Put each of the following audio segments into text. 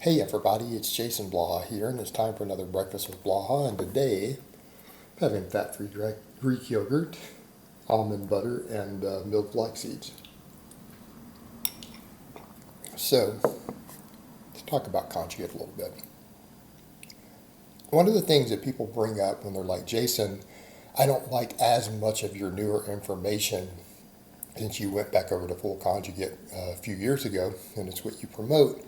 Hey everybody, it's Jason Blaha here, and it's time for another Breakfast with Blaha, and today I'm having fat-free Greek yogurt, almond butter, and milk flax seeds. So, let's talk about conjugate a little bit. One of the things that people bring up when they're like, Jason, I don't like as much of your newer information since you went back over to full conjugate a few years ago, and it's what you promote,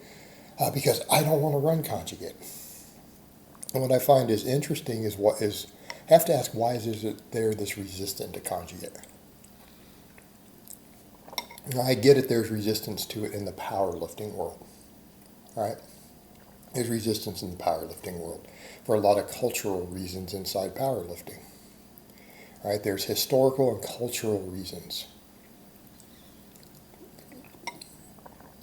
because I don't want to run conjugate. And what I find is interesting is I have to ask, why is it there this resistant to conjugate? Now, I get it, there's resistance to it in the powerlifting world, right? There's resistance in the powerlifting world for a lot of cultural reasons inside powerlifting, right? There's historical and cultural reasons.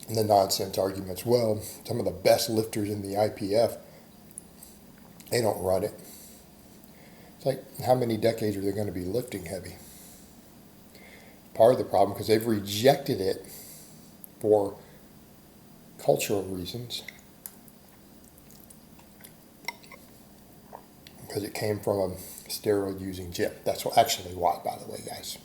And the nonsense arguments, well, some of the best lifters in the IPF, they don't run it. It's like, how many decades are they going to be lifting heavy? Part of the problem, because they've rejected it for cultural reasons, because it came from a steroid-using gym. That's actually why, by the way, guys.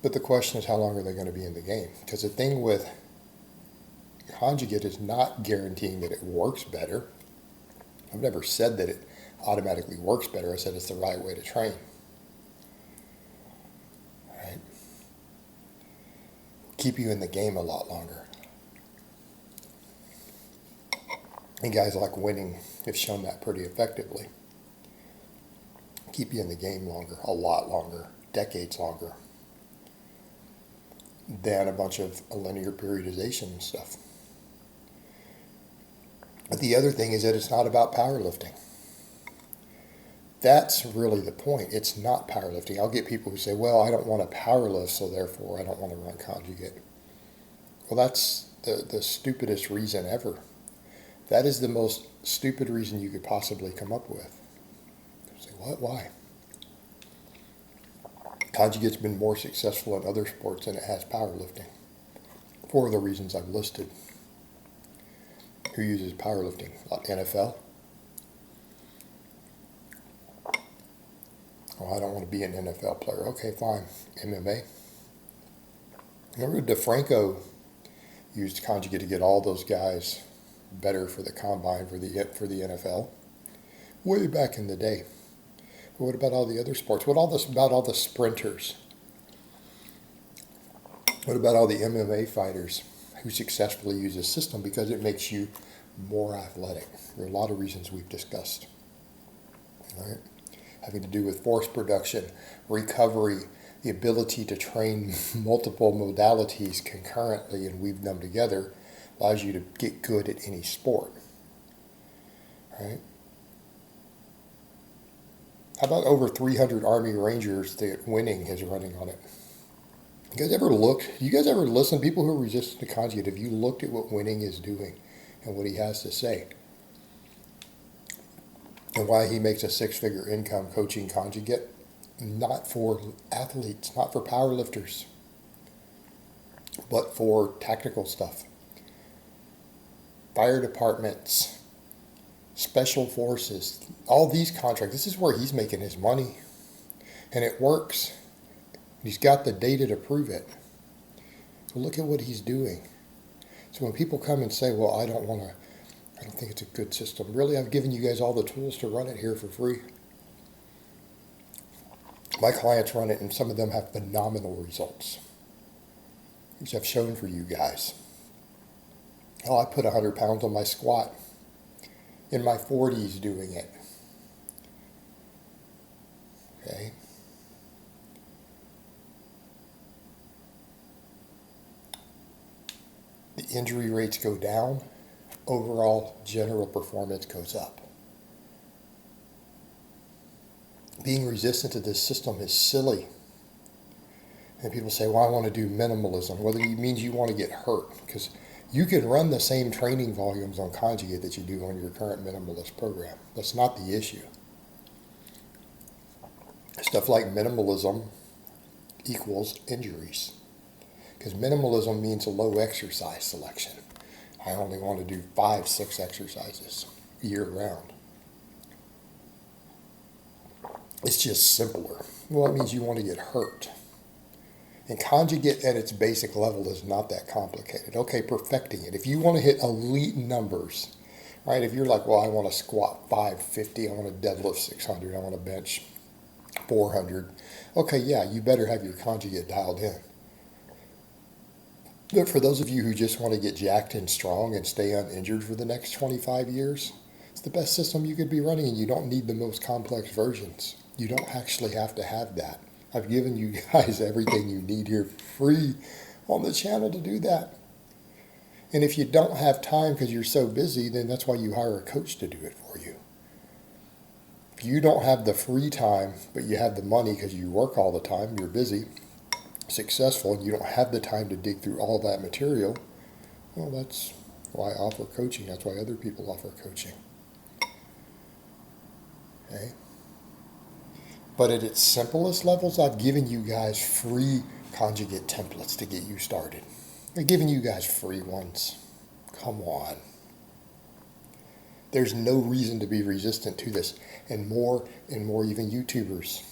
But the question is, how long are they going to be in the game? Because the thing with conjugate is not guaranteeing that it works better. I've never said that it automatically works better. I said it's the right way to train. Right? Keep you in the game a lot longer. And guys like winning have shown that pretty effectively. Keep you in the game longer, a lot longer, decades longer, than a bunch of linear periodization and stuff. But the other thing is that it's not about powerlifting. That's really the point. It's not powerlifting. I'll get people who say, well, I don't want to powerlift, so therefore I don't want to run conjugate. Well, that's the stupidest reason ever. That is the most stupid reason you could possibly come up with. You say, what? Why? Conjugate's been more successful in other sports than it has powerlifting, for the reasons I've listed. Who uses powerlifting? NFL? Oh, I don't want to be an NFL player. Okay, fine. MMA? Remember DeFranco used conjugate to get all those guys better for the combine for the NFL? Way back in the day. What about all the other sports? What about all the sprinters? What about all the MMA fighters who successfully use this system because it makes you more athletic? There are a lot of reasons we've discussed, right? Having to do with force production, recovery, the ability to train multiple modalities concurrently and weave them together allows you to get good at any sport, right? How about over 300 Army Rangers that winning is running on it? You guys ever looked? You guys ever listen? People who are resistant to conjugate, have you looked at what winning is doing and what he has to say? And why he makes a six-figure income coaching conjugate? Not for athletes, not for powerlifters, but for tactical stuff. Fire departments, special forces, all these contracts. This is where he's making his money. And it works. He's got the data to prove it. So look at what he's doing. So when people come and say, well, I don't think it's a good system. Really, I've given you guys all the tools to run it here for free. My clients run it, and some of them have phenomenal results, which I've shown for you guys. Oh, I put 100 pounds on my squat in my 40s doing it. Okay. The injury rates go down. Overall general performance goes up. Being resistant to this system is silly. And people say, well, I want to do minimalism. Well, it means you want to get hurt, because you can run the same training volumes on conjugate that you do on your current minimalist program. That's not the issue. Stuff like minimalism equals injuries. Because minimalism means a low exercise selection. I only want to do 5, 6 exercises year round. It's just simpler. Well, it means you want to get hurt. And conjugate at its basic level is not that complicated. Okay, perfecting it. If you want to hit elite numbers, right? If you're like, well, I want to squat 550, I want to deadlift 600, I want to bench 400. Okay, yeah, you better have your conjugate dialed in. But for those of you who just want to get jacked and strong and stay uninjured for the next 25 years, it's the best system you could be running, and you don't need the most complex versions. You don't actually have to have that. I've given you guys everything you need here free on the channel to do that. And if you don't have time because you're so busy, then that's why you hire a coach to do it for you. If you don't have the free time, but you have the money because you work all the time, you're busy, successful, and you don't have the time to dig through all that material, well, that's why I offer coaching. That's why other people offer coaching. Okay? But at its simplest levels, I've given you guys free conjugate templates to get you started. I've given you guys free ones. Come on. There's no reason to be resistant to this. And more even YouTubers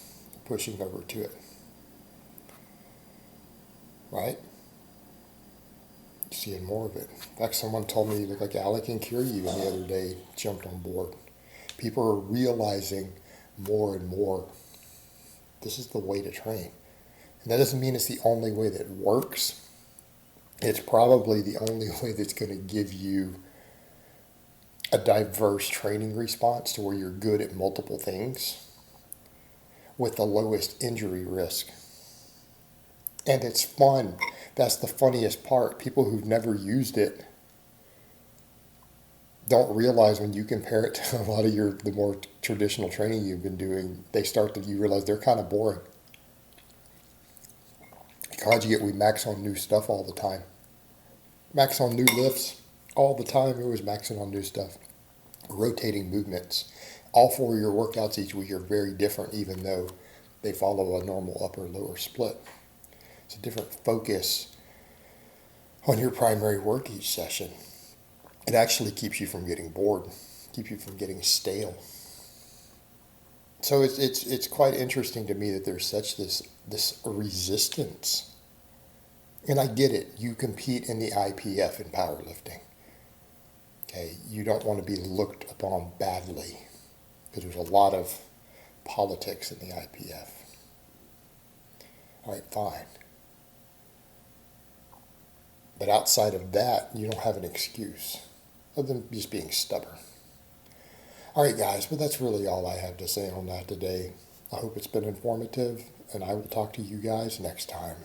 pushing over to it. Right? Seeing more of it. In fact, someone told me you look like Alec and Kiryu the other day jumped on board. People are realizing more and more this is the way to train. And that doesn't mean it's the only way that works. It's probably the only way that's going to give you a diverse training response to where you're good at multiple things with the lowest injury risk. And it's fun. That's the funniest part. People who've never used it don't realize when you compare it to a lot of the more traditional training you've been doing, you realize they're kind of boring. Conjugate, we max on new stuff all the time. Max on new lifts all the time. It was maxing on new stuff. Rotating movements. All 4 of your workouts each week are very different, even though they follow a normal upper-lower split. It's a different focus on your primary work each session. It actually keeps you from getting bored, keeps you from getting stale. So it's quite interesting to me that there's such this resistance. And I get it. You compete in the IPF in powerlifting. Okay, you don't want to be looked upon badly because there's a lot of politics in the IPF. All right, fine. But outside of that, you don't have an excuse other than just being stubborn. All right, guys, but that's really all I have to say on that today. I hope it's been informative, and I will talk to you guys next time.